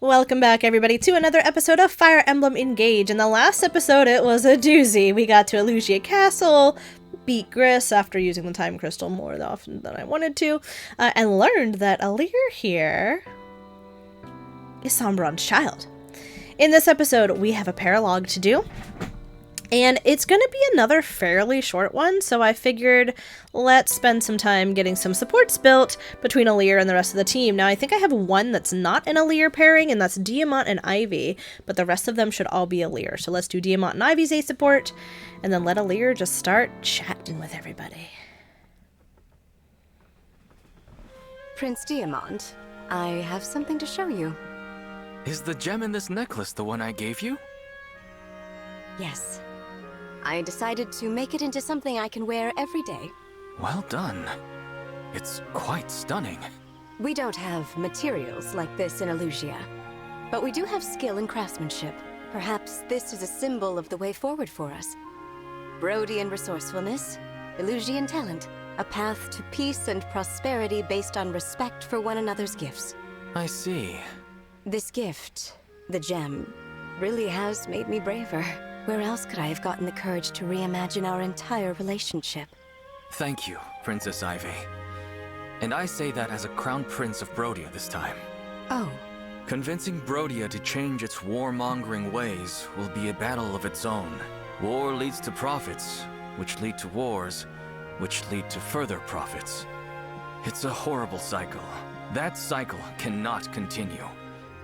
Welcome back, everybody, to another episode of Fire Emblem Engage. In the last episode, it was a doozy. We got to Elugia Castle, beat Gris after using the time crystal more often than I wanted to, and learned that Alir here is Sombron's child. In this episode, we have a paralogue to do, and it's going to be another fairly short one, so I figured let's spend some time getting some supports built between Alir and the rest of the team. Now, I think I have one that's not an Alir pairing, and that's Diamant and Ivy, but the rest of them should all be Alir. So let's do Diamant and Ivy's A support, and then let Alir just start chatting with everybody. Prince Diamant, I have something to show you. Is the gem in this necklace the one I gave you? Yes. I decided to make it into something I can wear every day. Well done. It's quite stunning. We don't have materials like this in Elugia, but we do have skill and craftsmanship. Perhaps this is a symbol of the way forward for us. Brodian resourcefulness, Elugian talent, a path to peace and prosperity based on respect for one another's gifts. I see. This gift, the gem, really has made me braver. Where else could I have gotten the courage to reimagine our entire relationship? Thank you, Princess Ivy. And I say that as a crown prince of Brodia this time. Oh. Convincing Brodia to change its warmongering ways will be a battle of its own. War leads to profits, which lead to wars, which lead to further profits. It's a horrible cycle. That cycle cannot continue.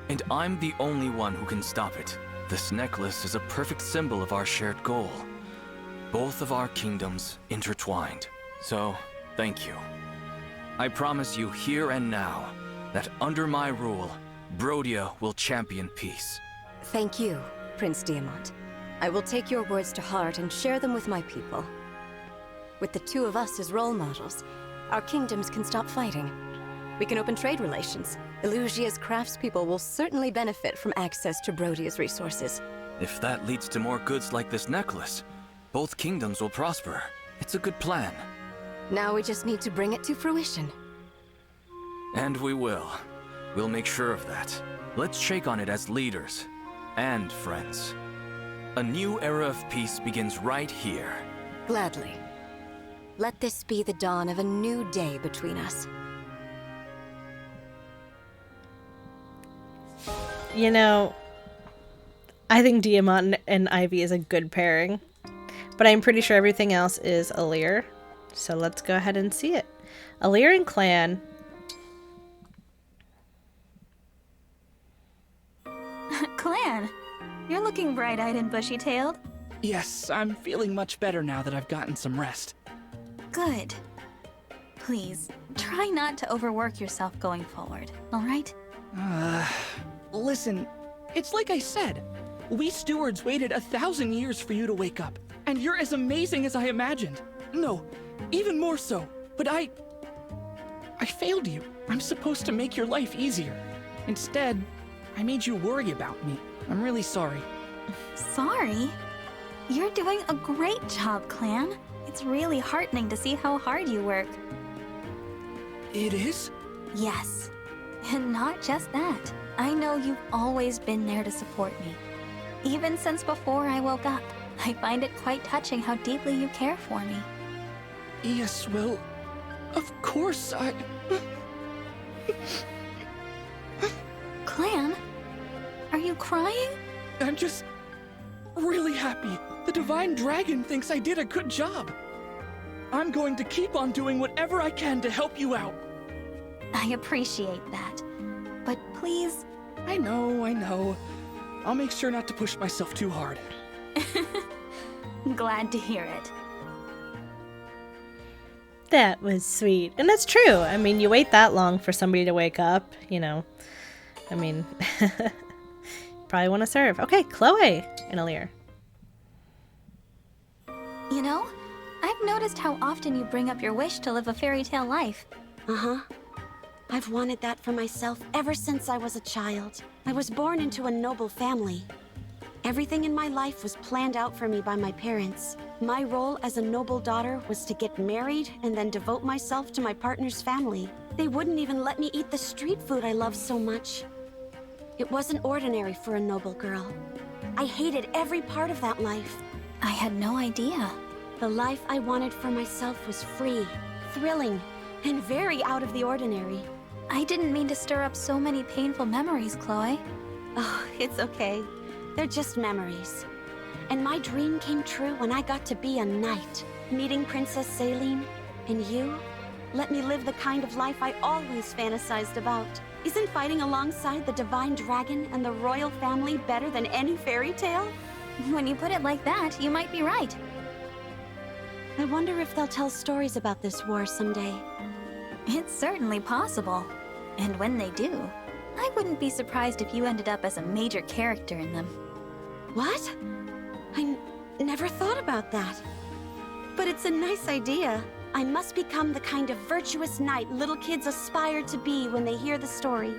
And I'm the only one who can stop it. This necklace is a perfect symbol of our shared goal. Both of our kingdoms intertwined. So, thank you. I promise you here and now that under my rule, Brodia will champion peace. Thank you, Prince Diamant. I will take your words to heart and share them with my people. With the two of us as role models, our kingdoms can stop fighting. We can open trade relations. Elugia's craftspeople will certainly benefit from access to Brodia's resources. If that leads to more goods like this necklace, both kingdoms will prosper. It's a good plan. Now we just need to bring it to fruition. And we will. We'll make sure of that. Let's shake on it as leaders and friends. A new era of peace begins right here. Gladly. Let this be the dawn of a new day between us. You know, I think Diamant and Ivy is a good pairing, but I'm pretty sure everything else is Alir, so let's go ahead and see it. Alir and Clan. Clan, you're looking bright-eyed and bushy-tailed. Yes, I'm feeling much better now that I've gotten some rest. Good. Please, try not to overwork yourself going forward, alright? Listen, it's like I said. We stewards waited 1,000 years for you to wake up, and you're as amazing as I imagined. No, even more so. But I failed you. I'm supposed to make your life easier. Instead, I made you worry about me. I'm really sorry. Sorry? You're doing a great job, Clan. It's really heartening to see how hard you work. It is? Yes. And not just that. I know you've always been there to support me. Even since before I woke up, I find it quite touching how deeply you care for me. Yes, well, of course I... Clan? Are you crying? I'm just really happy. The Divine Dragon thinks I did a good job. I'm going to keep on doing whatever I can to help you out. I appreciate that. But please... I know. I'll make sure not to push myself too hard. Glad to hear it. That was sweet. And that's true. I mean, you wait that long for somebody to wake up, you know. I mean, probably want to serve. Okay, Chloe and Alir. You know, I've noticed how often you bring up your wish to live a fairy tale life. Uh-huh. I've wanted that for myself ever since I was a child. I was born into a noble family. Everything in my life was planned out for me by my parents. My role as a noble daughter was to get married and then devote myself to my partner's family. They wouldn't even let me eat the street food I love so much. It wasn't ordinary for a noble girl. I hated every part of that life. I had no idea. The life I wanted for myself was free, thrilling, and very out of the ordinary. I didn't mean to stir up so many painful memories, Chloe. Oh, it's okay. They're just memories. And my dream came true when I got to be a knight, meeting Princess Celine. And you let me live the kind of life I always fantasized about. Isn't fighting alongside the divine dragon and the royal family better than any fairy tale? When you put it like that, you might be right. I wonder if they'll tell stories about this war someday. It's certainly possible. And when they do, I wouldn't be surprised if you ended up as a major character in them. What? I never thought about that. But it's a nice idea. I must become the kind of virtuous knight little kids aspire to be when they hear the story.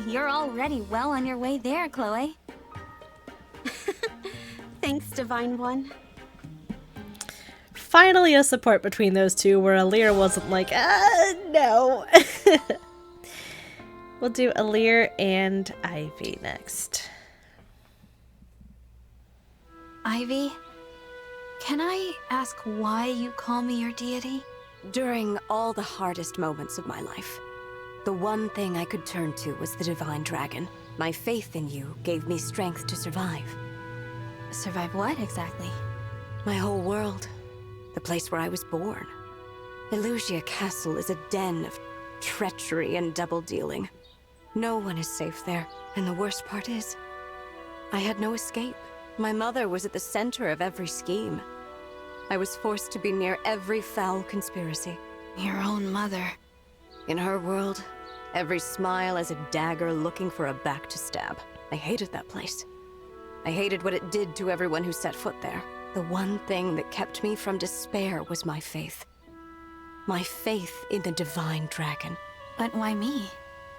You're already well on your way there, Chloe. Thanks, Divine One. Finally a support between those two where Alir wasn't like, no. We'll do Alir and Ivy next. Ivy, can I ask why you call me your deity? During all the hardest moments of my life, the one thing I could turn to was the Divine Dragon. My faith in you gave me strength to survive. Survive what, exactly? My whole world. The place where I was born. Elusia Castle is a den of treachery and double-dealing. No one is safe there, and the worst part is, I had no escape. My mother was at the center of every scheme. I was forced to be near every foul conspiracy. Your own mother. In her world, every smile is a dagger looking for a back to stab. I hated that place. I hated what it did to everyone who set foot there. The one thing that kept me from despair was my faith. My faith in the Divine Dragon. But why me?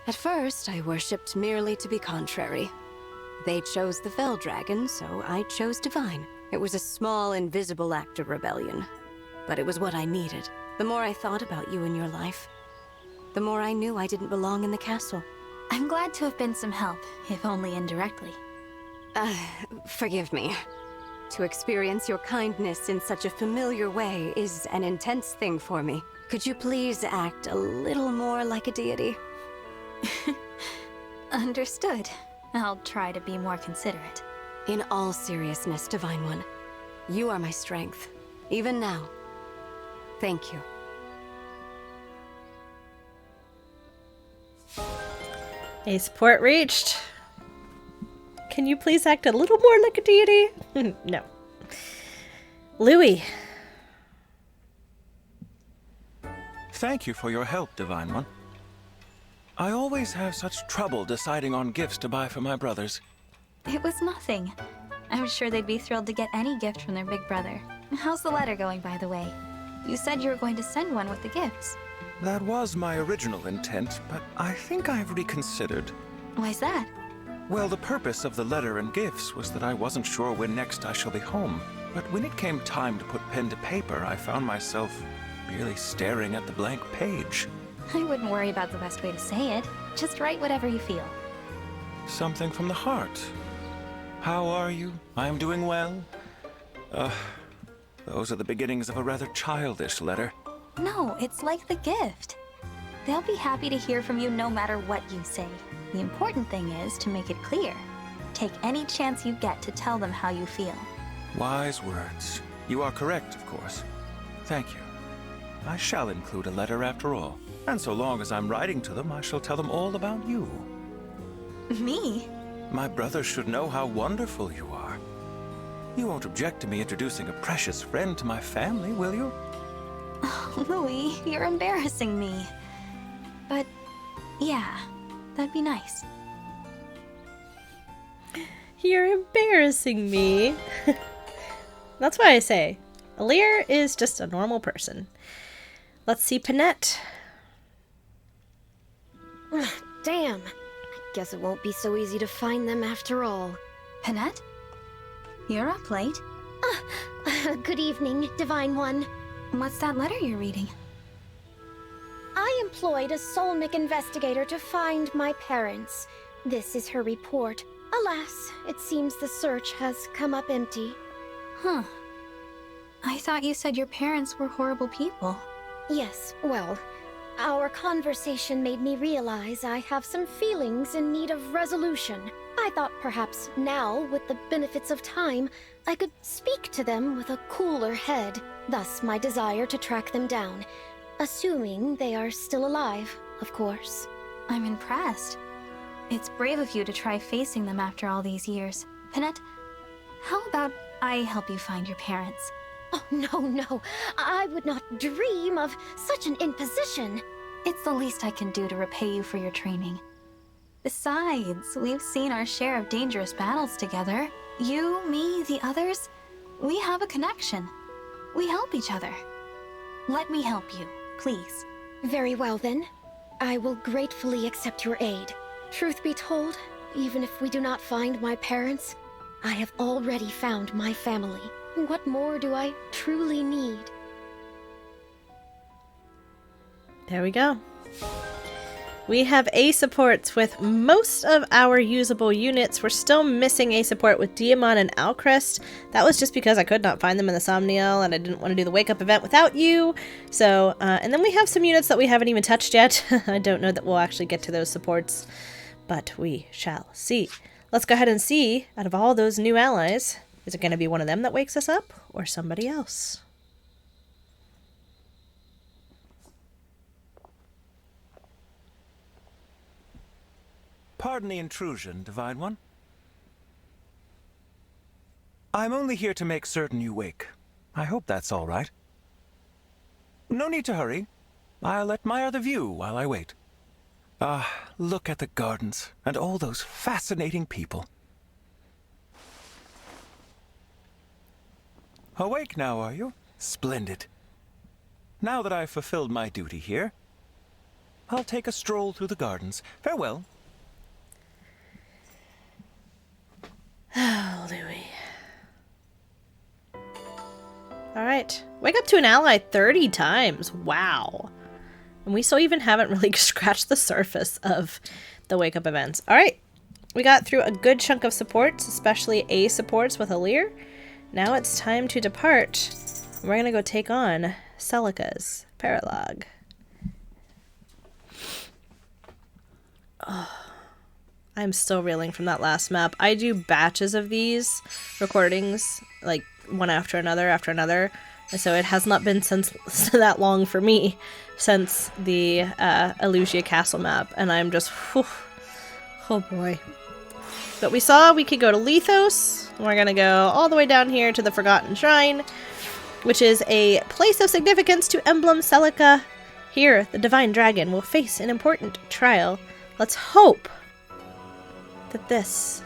At first, I worshipped merely to be contrary. They chose the Fell Dragon, so I chose Divine. It was a small, invisible act of rebellion. But it was what I needed. The more I thought about you and your life, the more I knew I didn't belong in the castle. I'm glad to have been some help, if only indirectly. Forgive me. To experience your kindness in such a familiar way is an intense thing for me. Could you please act a little more like a deity? Understood. I'll try to be more considerate. In all seriousness, Divine One, you are my strength, even now. Thank you. A support reached. Can you please act a little more like a deity? No. Louis. Thank you for your help, Divine One. I always have such trouble deciding on gifts to buy for my brothers. It was nothing. I'm sure they'd be thrilled to get any gift from their big brother. How's the letter going, by the way? You said you were going to send one with the gifts. That was my original intent, but I think I've reconsidered. Why's that? Well, the purpose of the letter and gifts was that I wasn't sure when next I shall be home. But when it came time to put pen to paper, I found myself merely staring at the blank page. I wouldn't worry about the best way to say it. Just write whatever you feel. Something from the heart. How are you? I am doing well. Those are the beginnings of a rather childish letter. No, it's like the gift. They'll be happy to hear from you no matter what you say. The important thing is to make it clear. Take any chance you get to tell them how you feel. Wise words. You are correct, of course. Thank you. I shall include a letter after all. And so long as I'm writing to them, I shall tell them all about you. Me? My brother should know how wonderful you are. You won't object to me introducing a precious friend to my family, will you? Oh, Louis, you're embarrassing me. But, yeah, that'd be nice. You're embarrassing me. That's why I say, Alir is just a normal person. Let's see Panette. Damn. I guess it won't be so easy to find them after all. Panette? You're up late. Good evening, Divine One. What's that letter you're reading? I employed a Solmic investigator to find my parents. This is her report. Alas, it seems the search has come up empty. Huh. I thought you said your parents were horrible people. Yes, well, our conversation made me realize I have some feelings in need of resolution. I thought perhaps now, with the benefits of time, I could speak to them with a cooler head. Thus my desire to track them down. Assuming they are still alive, of course. I'm impressed. It's brave of you to try facing them after all these years. Peanut, how about I help you find your parents? Oh, no. I would not dream of such an imposition. It's the least I can do to repay you for your training. Besides, we've seen our share of dangerous battles together. You, me, the others, we have a connection. We help each other. Let me help you, please. Very well then. I will gratefully accept your aid. Truth be told, even if we do not find my parents, I have already found my family. What more do I truly need? There we go. We have A supports with most of our usable units. We're still missing A support with Diamond and Alcrest. That was just because I could not find them in the Somniel and I didn't want to do the wake up event without you. So, and then we have some units that we haven't even touched yet. I don't know that we'll actually get to those supports, but we shall see. Let's go ahead and see, out of all those new allies, is it going to be one of them that wakes us up or somebody else? Pardon the intrusion, Divine One. I'm only here to make certain you wake. I hope that's all right. No need to hurry. I'll admire the view while I wait. Look at the gardens and all those fascinating people. Awake now, are you? Splendid. Now that I've fulfilled my duty here, I'll take a stroll through the gardens. Farewell. Oh, Louis. Alright. Wake up to an ally 30 times. Wow. And we still even haven't really scratched the surface of the wake up events. Alright. We got through a good chunk of supports, especially A supports with Alir. Now it's time to depart. We're going to go take on Celica's Paralogue. Oh. I'm still reeling from that last map. I do batches of these recordings, like one after another, and so it has not been since that long for me since the Elusia Castle map, and I'm just, whew, oh boy. But we saw we could go to Lethos. We're gonna go all the way down here to the Forgotten Shrine, which is a place of significance to Emblem Celica. Here, the Divine Dragon will face an important trial. Let's hope that this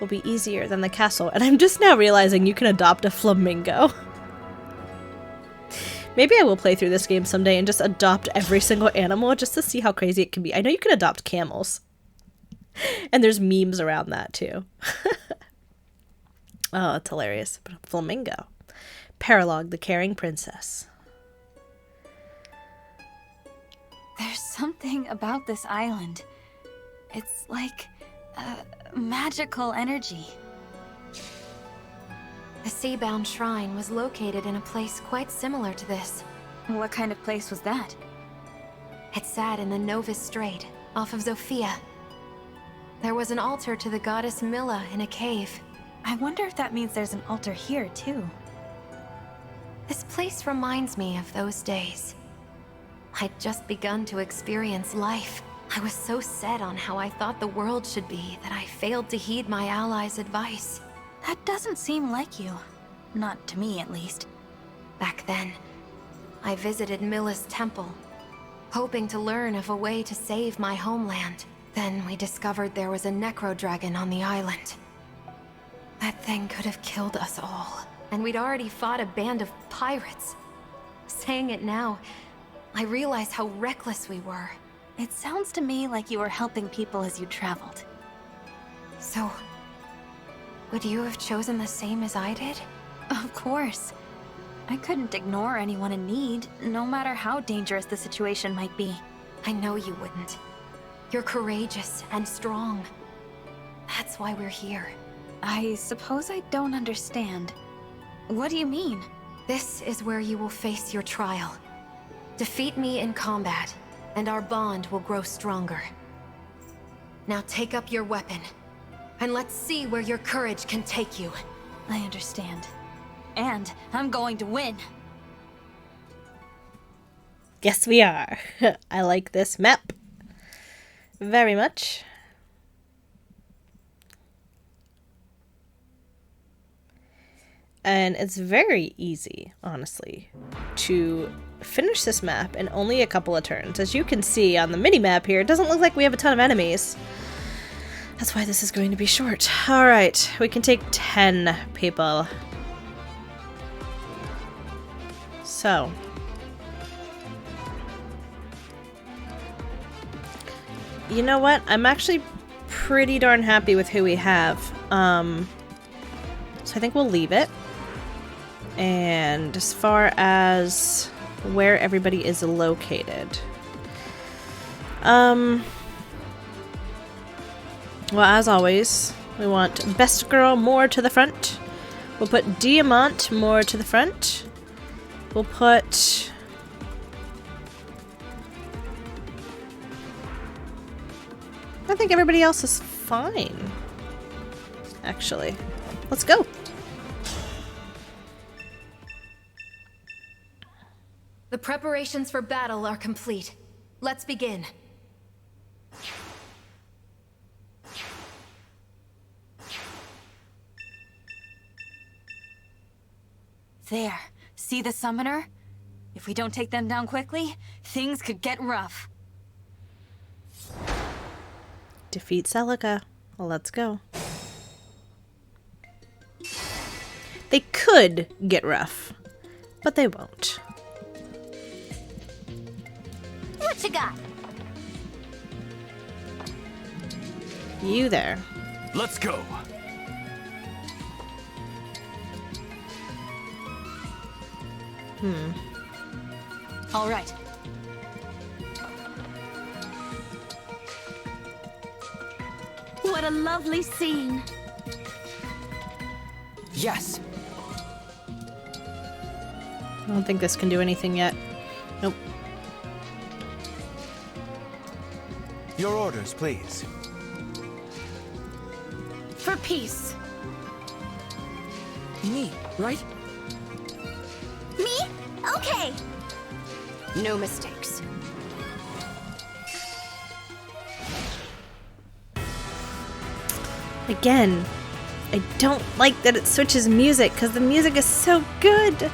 will be easier than the castle. And I'm just now realizing you can adopt a flamingo. Maybe I will play through this game someday and just adopt every single animal just to see how crazy it can be. I know you can adopt camels. And there's memes around that too. Oh, it's hilarious. But a flamingo. Paralogue, the caring princess. There's something about this island. It's like magical energy. The Seabound Shrine was located in a place quite similar to this. What kind of place was that? It sat in the Novus Strait, off of Zofia. There was an altar to the goddess Milla in a cave. I wonder if that means there's an altar here, too. This place reminds me of those days. I'd just begun to experience life. I was so set on how I thought the world should be that I failed to heed my allies' advice. That doesn't seem like you. Not to me, at least. Back then, I visited Milla's temple, hoping to learn of a way to save my homeland. Then we discovered there was a necro-dragon on the island. That thing could have killed us all, and we'd already fought a band of pirates. Saying it now, I realize how reckless we were. It sounds to me like you were helping people as you traveled. So, would you have chosen the same as I did? Of course. I couldn't ignore anyone in need, no matter how dangerous the situation might be. I know you wouldn't. You're courageous and strong. That's why we're here. I suppose I don't understand. What do you mean? This is where you will face your trial. Defeat me in combat, and our bond will grow stronger. Now take up your weapon, and let's see where your courage can take you. I understand. And I'm going to win. Yes, we are. I like this map very much. And it's very easy, honestly, to finish this map in only a couple of turns. As you can see on the mini-map here, it doesn't look like we have a ton of enemies. That's why this is going to be short. Alright, we can take 10 people. So. You know what? I'm actually pretty darn happy with who we have. So I think we'll leave it. And as far as where everybody is located. Well, as always, we want Best Girl more to the front. We'll put Diamant more to the front. We'll put... I think everybody else is fine. Actually. Let's go. The preparations for battle are complete. Let's begin. There. See the summoner? If we don't take them down quickly, things could get rough. Defeat Celica. Well, let's go. They could get rough, but they won't. What you got? You there. Let's go. All right. What a lovely scene. Yes. I don't think this can do anything yet. Nope. Your orders, please. For peace. Me, right? Me? Okay. No mistakes. Again, I don't like that it switches music because the music is so good.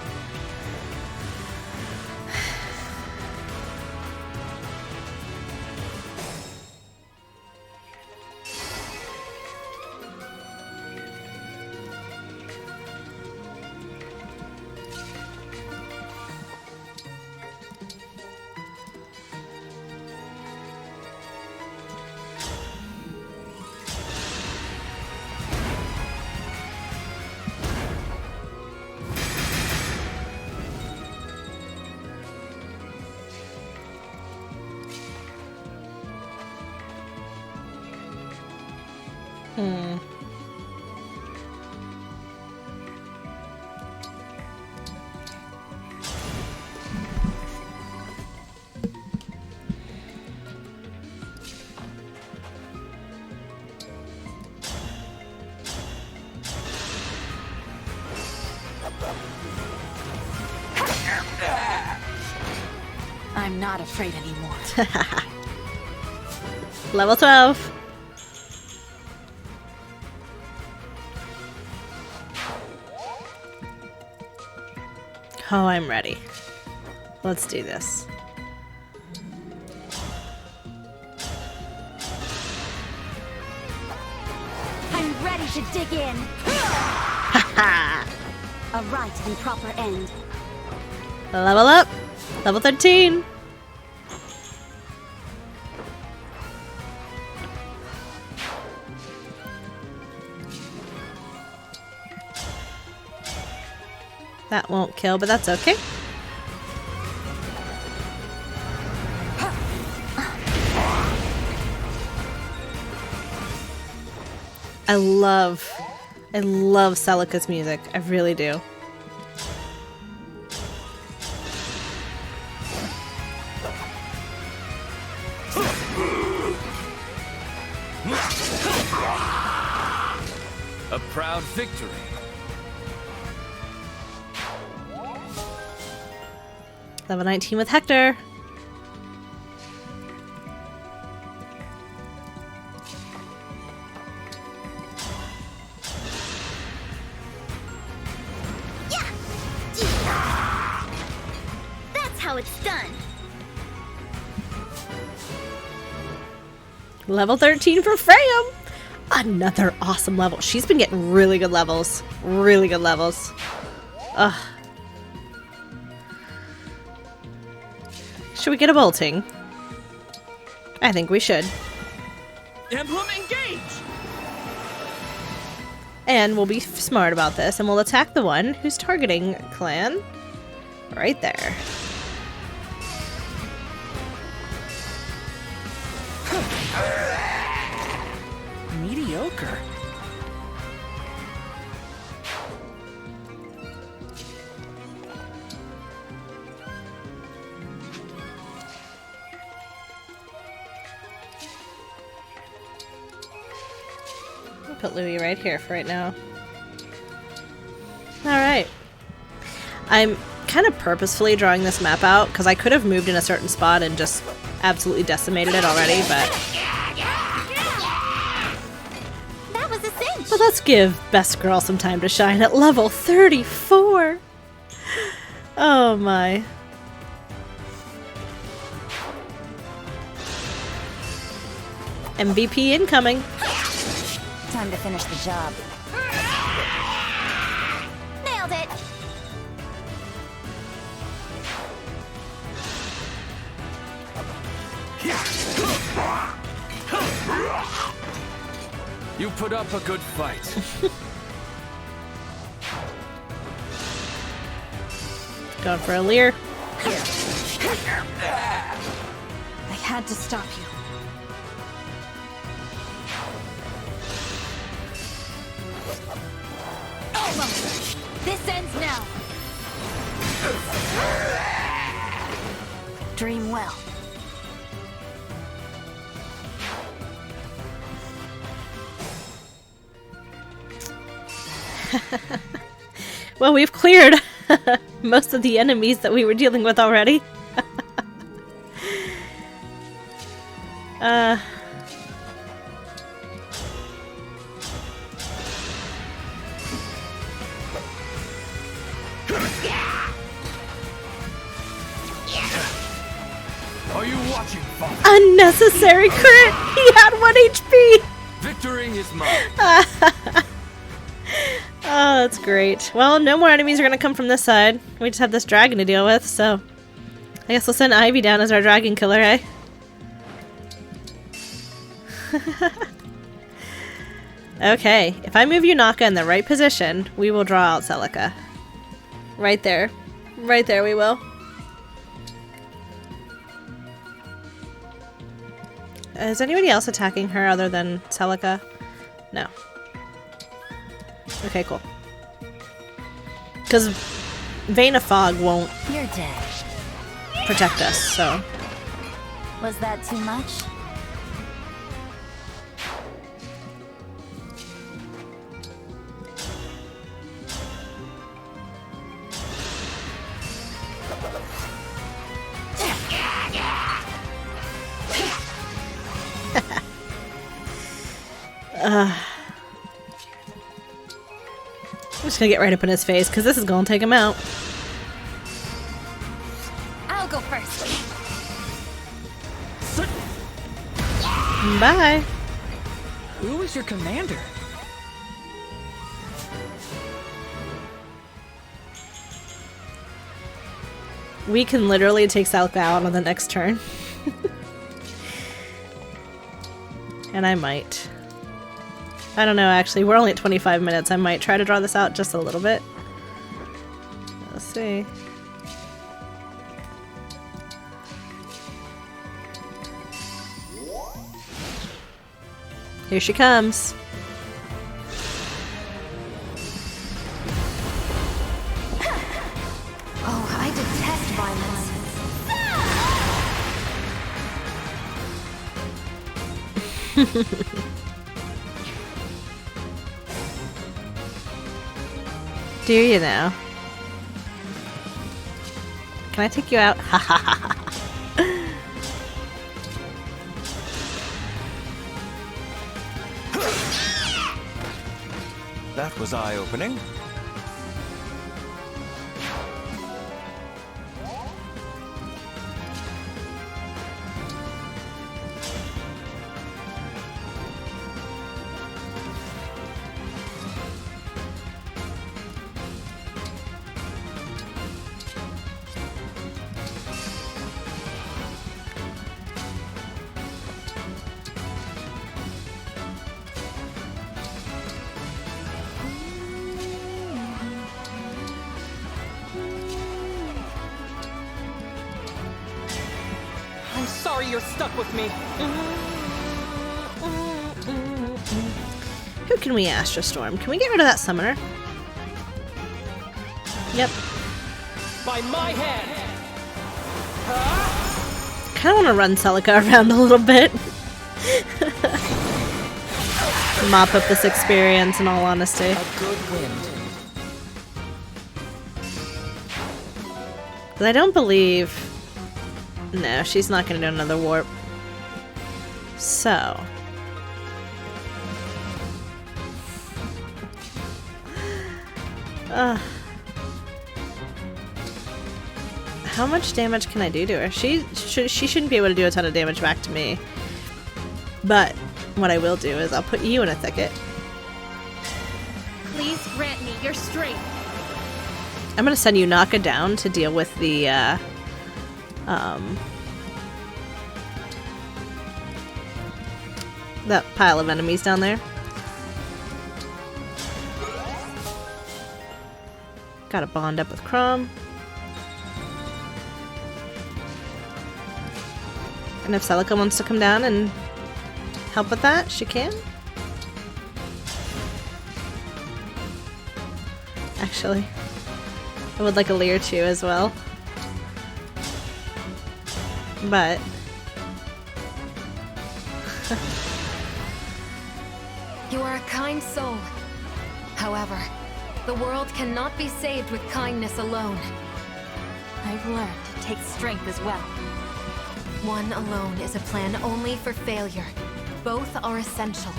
I'm not afraid anymore. Level 12. Oh, I'm ready. Let's do this. I'm ready to dig in. A right and proper end. Level up. Level 13. That won't kill, but that's okay. I love Celica's music. I really do. A proud victory. Level 19 with Hector. That's how it's done. Level 13 for Freyam. Another awesome level. She's been getting really good levels. Really good levels. Ugh. Should we get a bolting? I think we should. Emblem Engage! And we'll be smart about this, and we'll attack the one who's targeting Clan. Right there. Mediocre. I'll put Louis right here for right now. Alright. I'm kind of purposefully drawing this map out, because I could have moved in a certain spot and just absolutely decimated it already, but... But let's give Best Girl some time to shine at level 34! Oh my. MVP incoming. Time to finish the job. Nailed it. You put up a good fight. Going for a leer. I had to stop you. Almost. This ends now. Dream well. Well, we've cleared most of the enemies that we were dealing with already. Are you watching, Father? Unnecessary crit! He had 1 HP! Victory is mine. Oh, that's great. Well, no more enemies are gonna come from this side. We just have this dragon to deal with, so... I guess we'll send Ivy down as our dragon killer, eh? Okay, if I move Yunaka in the right position, we will draw out Celica. Right there. Right there we will. Is anybody else attacking her other than Celica? No. Okay, cool. Because Vein of Fog won't You're dead. protect us, so... Was that too much? I'm just gonna get right up in his face, because this is gonna take him out. I'll go first. Bye! Who is your commander? We can literally take Celica out on the next turn. And I might. I don't know, actually. We're only at 25 minutes. I might try to draw this out just a little bit. Let's see. Here she comes. Do you now? Can I take you out? Ha ha ha ha. That was eye-opening. I'm sorry you're stuck with me. Who can we Astro Storm? Can we get rid of that summoner? Yep. By my hand. Kind of want to run Celica around a little bit. Mop up this experience, in all honesty. A good wind. But I don't believe... No, she's not going to do another warp. So... how much damage can I do to her? She shouldn't be able to do a ton of damage back to me. But what I will do is I'll put you in a thicket. Please grant me your strength. I'm going to send you Naka down to deal with the that pile of enemies down there. Gotta bond up with Crom. And if Celica wants to come down and help with that, she can. Actually, I would like a Leer too as well. But You are a kind soul. However, the world cannot be saved with kindness alone. I've learned it takes strength as well. One alone is a plan only for failure. Both are essential.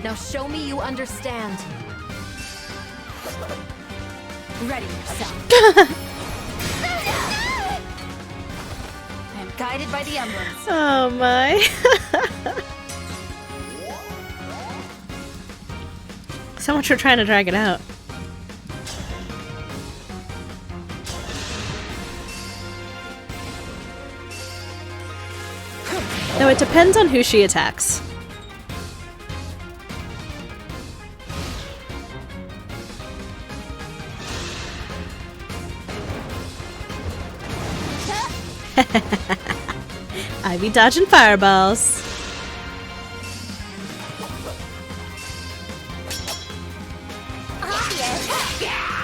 Now show me you understand. Ready yourself. I am guided by the emblems. oh my. So much for trying to drag it out. No, it depends on who she attacks. I be dodging fireballs.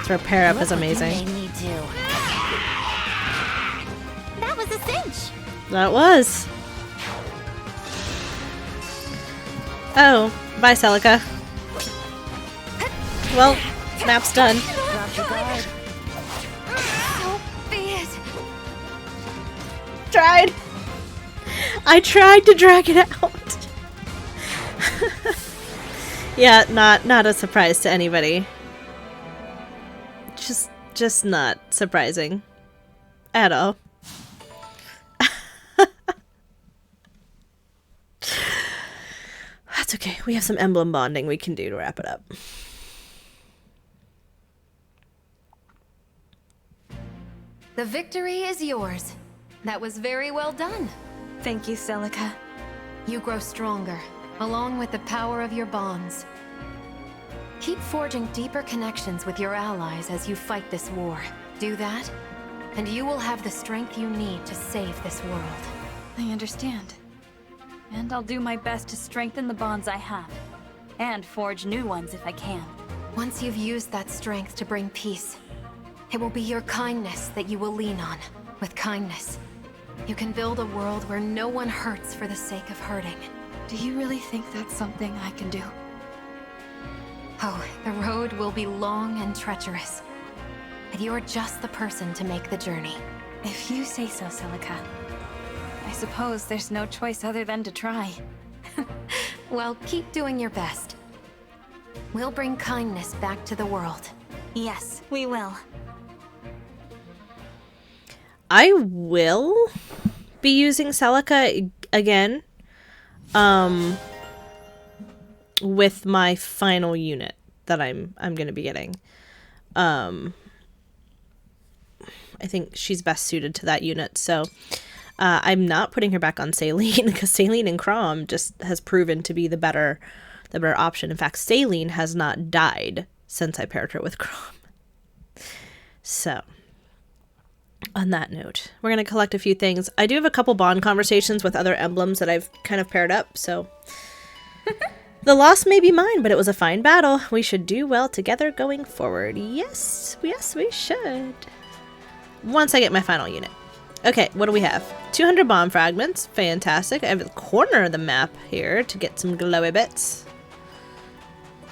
Her pair up is amazing. That was a cinch. That was. Oh, bye, Celica. Well, nap's done. So be it. Tried. I tried to drag it out. Yeah, not a surprise to anybody. Just not surprising at all. That's okay. We have some emblem bonding we can do to wrap it up. The victory is yours. That was very well done. Thank you, Celica. You grow stronger, along with the power of your bonds. Keep forging deeper connections with your allies as you fight this war. Do that, and you will have the strength you need to save this world. I understand. And I'll do my best to strengthen the bonds I have. And forge new ones if I can. Once you've used that strength to bring peace, it will be your kindness that you will lean on. With kindness, you can build a world where no one hurts for the sake of hurting. Do you really think that's something I can do? Oh, the road will be long and treacherous. And you're just the person to make the journey. If you say so, Celica. I suppose there's no choice other than to try. Well, keep doing your best. We'll bring kindness back to the world. Yes, we will. I will be using Celica again. With my final unit that I'm going to be getting. I think she's best suited to that unit, so I'm not putting her back on Celine because Celine and Chrom just has proven to be the better option. In fact, Celine has not died since I paired her with Chrom. So, on that note, we're going to collect a few things. I do have a couple bond conversations with other emblems that I've kind of paired up, so the loss may be mine, but it was a fine battle. We should do well together going forward. Yes, we should. Once I get my final unit. Okay, what do we have? 200 bomb fragments. Fantastic. I have the corner of the map here to get some glowy bits.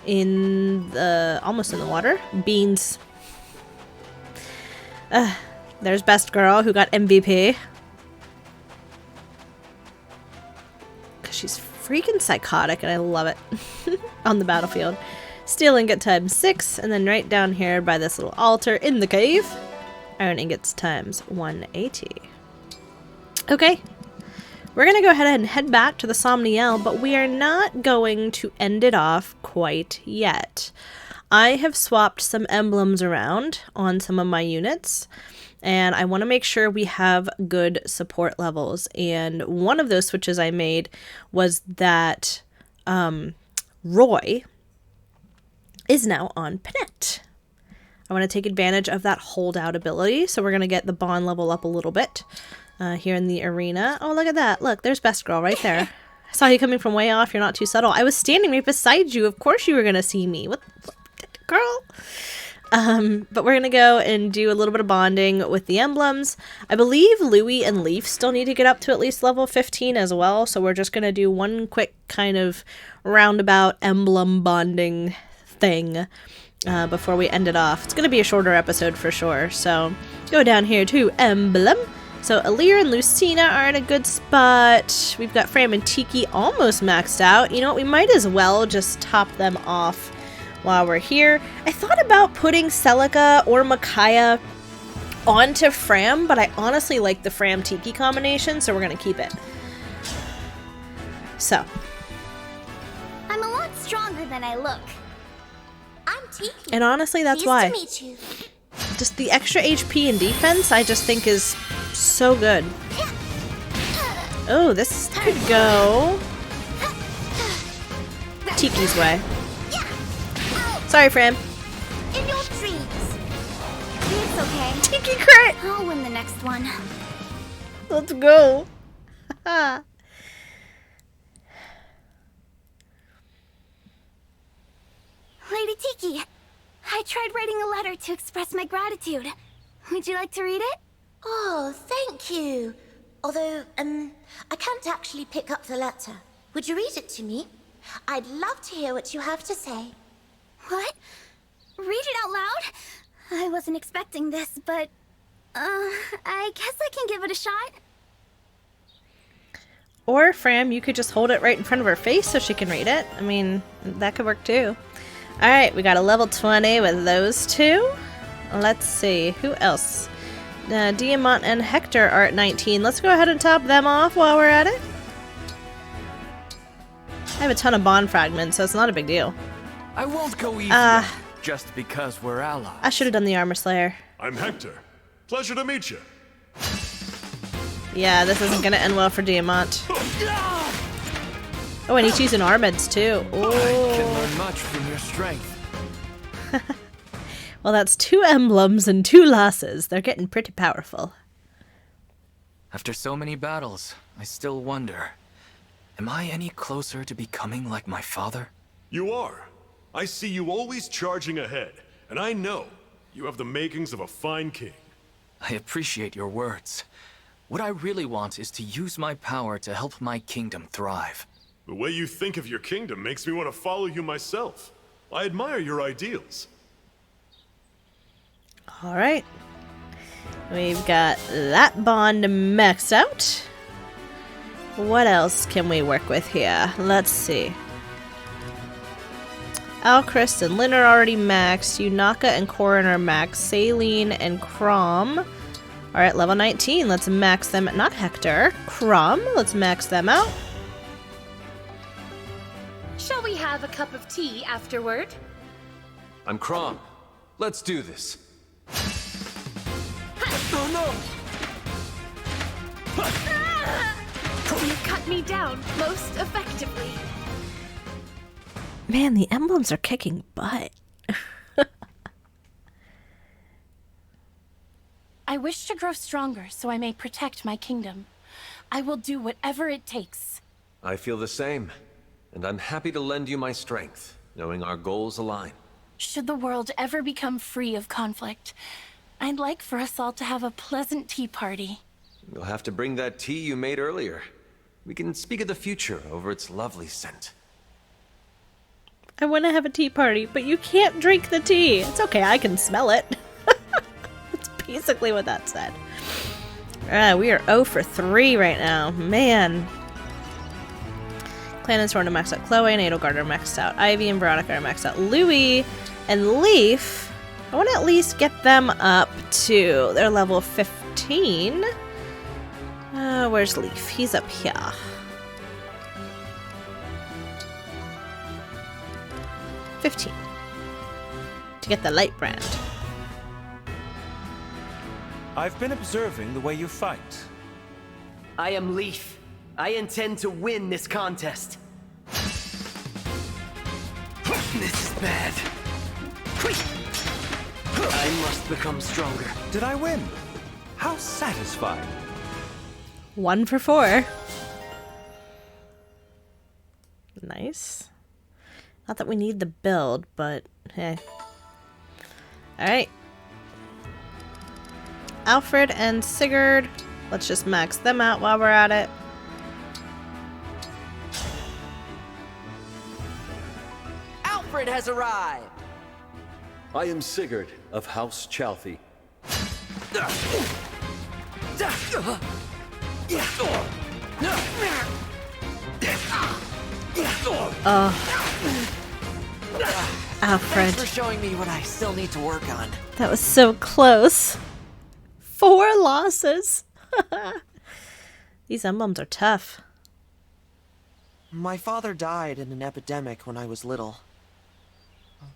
Almost in the water. Beans. There's Best Girl who got MVP. Because she's freaking psychotic and I love it. On the battlefield. Steel ingot times 6, and then right down here by this little altar in the cave, iron ingots times 180. Okay, we're gonna go ahead and head back to the Somniel, but we are not going to end it off quite yet. I have swapped some emblems around on some of my units, and I want to make sure we have good support levels. And one of those switches I made was that Roy is now on Panette. I want to take advantage of that holdout ability, so we're going to get the bond level up a little bit here in the arena. Oh, look at that. Look, there's Best Girl right there. I saw you coming from way off. You're not too subtle. I was standing right beside you. Of course you were going to see me. What girl? But we're going to go and do a little bit of bonding with the emblems. I believe Louie and Leaf still need to get up to at least level 15 as well, so we're just going to do one quick kind of roundabout emblem bonding thing before we end it off. It's going to be a shorter episode for sure, so go down here to emblem. So Alir and Lucina are in a good spot. We've got Fram and Tiki almost maxed out. You know what, we might as well just top them off while we're here. I thought about putting Celica or Micaiah onto Fram, but I honestly like the Fram-Tiki combination, so we're going to keep it. So. I'm a lot stronger than I look. I'm Tiki. And honestly, that's why. Pleased to meet you. Just the extra HP and defense, I just think is so good. Oh, this could go Tiki's way. Sorry, Fram. In your dreams. It's okay. Tiki crit! I'll win the next one. Let's go. Lady Tiki, I tried writing a letter to express my gratitude. Would you like to read it? Oh, thank you. Although, I can't actually pick up the letter. Would you read it to me? I'd love to hear what you have to say. What? Read it out loud? I wasn't expecting this, but, I guess I can give it a shot. Or, Fram, you could just hold it right in front of her face so she can read it. I mean, that could work too. Alright, we got a level 20 with those two. Let's see, who else? Diamant and Hector are at 19. Let's go ahead and top them off while we're at it. I have a ton of bond fragments, so it's not a big deal. I won't go easy just because we're allies. I should have done the Armor Slayer. I'm Hector. Pleasure to meet you. Yeah, this isn't gonna end well for Diamant. Oh, and he's using Armeds too. Oh. I can learn much from your strength. Well, that's 2 emblems and 2 losses. They're getting pretty powerful. After so many battles, I still wonder, am I any closer to becoming like my father? You are. I see you always charging ahead, and I know you have the makings of a fine king. I appreciate your words. What I really want is to use my power to help my kingdom thrive. The way you think of your kingdom makes me want to follow you myself. I admire your ideals. Alright. We've got that bond maxed out. What else can we work with here? Let's see. Alchrist and Lynn are already maxed. Yunaka and Corin are maxed. Saline and Crom are at level 19. Let's max them. Not Hector. Crom. Let's max them out. Shall we have a cup of tea afterward? I'm Crom. Let's do this. Oh no! You cut me down most effectively. Man, the emblems are kicking butt. I wish to grow stronger so I may protect my kingdom. I will do whatever it takes. I feel the same, and I'm happy to lend you my strength, knowing our goals align. Should the world ever become free of conflict, I'd like for us all to have a pleasant tea party. You'll have to bring that tea you made earlier. We can speak of the future over its lovely scent. I want to have a tea party, but you can't drink the tea. It's okay, I can smell it. That's basically what that said. We are 0 for 3 right now. Man. Clan and Storm are maxed out. Chloe and Edelgard are maxed out. Ivy and Veronica are maxed out. Louis and Leaf, I want to at least get them up to their level 15. Where's Leaf? He's up here. 15. To get the light brand. I've been observing the way you fight. I am Leaf. I intend to win this contest. This is bad. I must become stronger. Did I win? How satisfying. 1 for 4. Nice. Not that we need the build, but hey. Alright. Alfred and Sigurd. Let's just max them out while we're at it. Alfred has arrived! I am Sigurd of House Chalfie. Alfred. Thanks for showing me what I still need to work on. That was so close. 4 losses. These emblems are tough. My father died in an epidemic when I was little.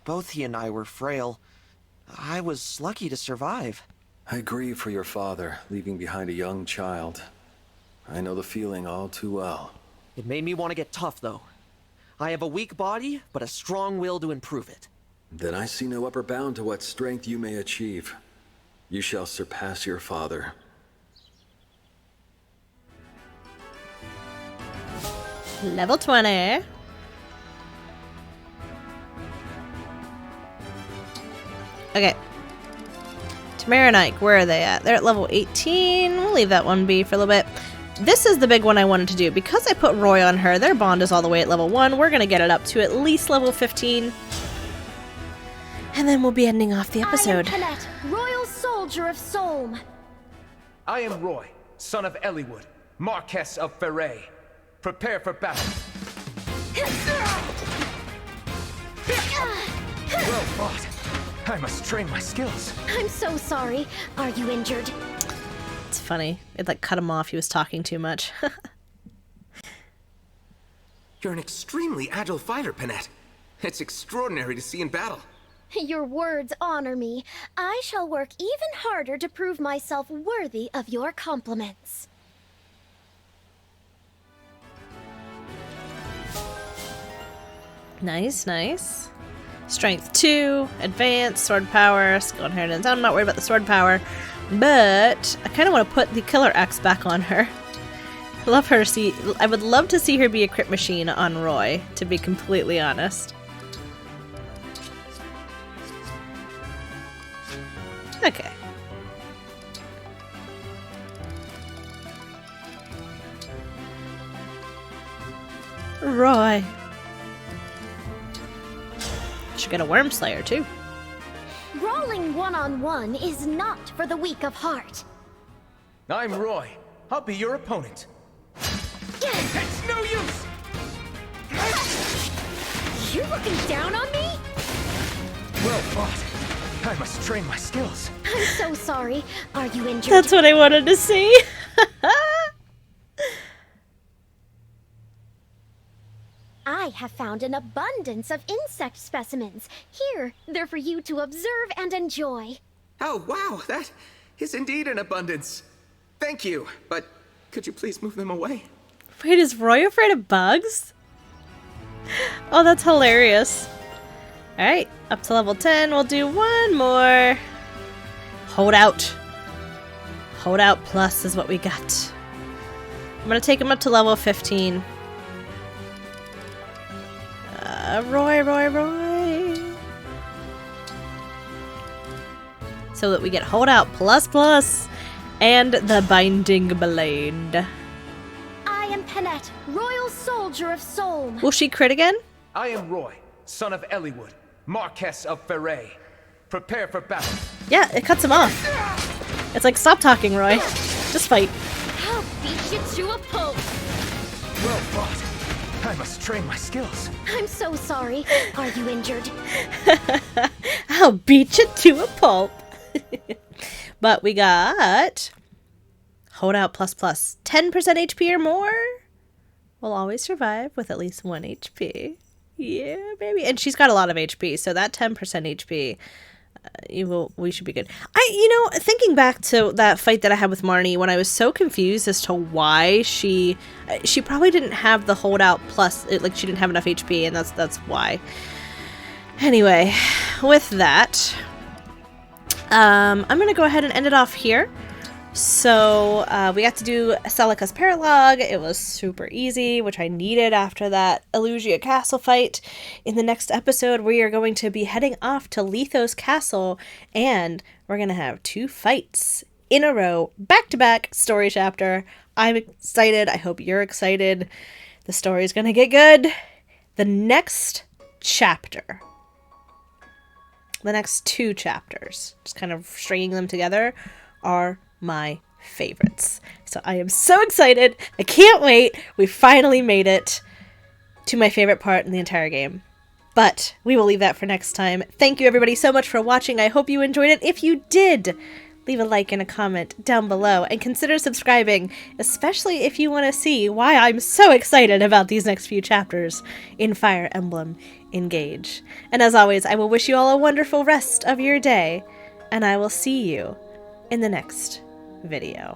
Both he and I were frail. I was lucky to survive. I grieve for your father, leaving behind a young child. I know the feeling all too well. It made me want to get tough, though. I have a weak body, but a strong will to improve it. Then I see no upper bound to what strength you may achieve. You shall surpass your father. Level 20. Okay. Tamara and Ike, where are they at? They're at level 18. We'll leave that one be for a little bit. This is the big one I wanted to do. Because I put Roy on her, their bond is all the way at level 1. We're going to get it up to at least level 15. And then we'll be ending off the episode. I am Kenneth, Royal Soldier of Solm. I am Roy, son of Eliwood, Marquess of Ferre. Prepare for battle. Well fought. I must train my skills. I'm so sorry. Are you injured? It's funny. It like cut him off. He was talking too much. You're an extremely agile fighter, Panette. It's extraordinary to see in battle. Your words honor me. I shall work even harder to prove myself worthy of your compliments. Nice, nice. Strength 2, advanced, sword power, skill inheritance. I'm not worried about the sword power, but I kind of want to put the killer axe back on her. I would love to see her be a crit machine on Roy, to be completely honest. Okay. Roy. Should get a Worm Slayer too. Brawling one-on-one is not for the weak of heart. I'm Roy. I'll be your opponent. It's no use! You looking down on me? Well fought. I must train my skills. I'm so sorry. Are you injured? That's what I wanted to see. I have found an abundance of insect specimens. Here, they're for you to observe and enjoy. Oh, wow, that is indeed an abundance. Thank you, but could you please move them away? Wait, is Roy afraid of bugs? Oh, that's hilarious. Alright, up to level 10. We'll do one more. Hold out. Hold out plus is what we got. I'm gonna take him up to level 15. Roy. So that we get hold out plus and the binding blade. I am Penette, Royal Soldier of Solm. Will she crit again? I am Roy, son of Eliwood, Marquess of Fire. Prepare for battle. Yeah, it cuts him off. It's like, stop talking, Roy. Just fight. I'll beat you to a pulp. Well fought. I must train my skills. I'm so sorry. Are you injured? I'll beat you to a pulp. But we got hold out plus 10% HP or more. Will always survive with at least 1 HP. Yeah, baby. And she's got a lot of HP, so that 10% HP, we should be good. Thinking back to that fight that I had with Marnie, when I was so confused as to why she probably didn't have the holdout plus, like she didn't have enough HP, and that's why. Anyway, with that, I'm gonna go ahead and end it off here. So we got to do Celica's Paralogue. It was super easy, which I needed after that Elugia Castle fight. In the next episode, we are going to be heading off to Lethos Castle, and we're going to have 2 fights in a row, back-to-back story chapter. I'm excited. I hope you're excited. The story is going to get good. The next chapter, the next 2 chapters, just kind of stringing them together, are my favorites. So I am so excited. I can't wait. We finally made it to my favorite part in the entire game. But we will leave that for next time. Thank you everybody so much for watching. I hope you enjoyed it. If you did, leave a like and a comment down below and consider subscribing, especially if you want to see why I'm so excited about these next few chapters in Fire Emblem Engage. And as always, I will wish you all a wonderful rest of your day, and I will see you in the next video.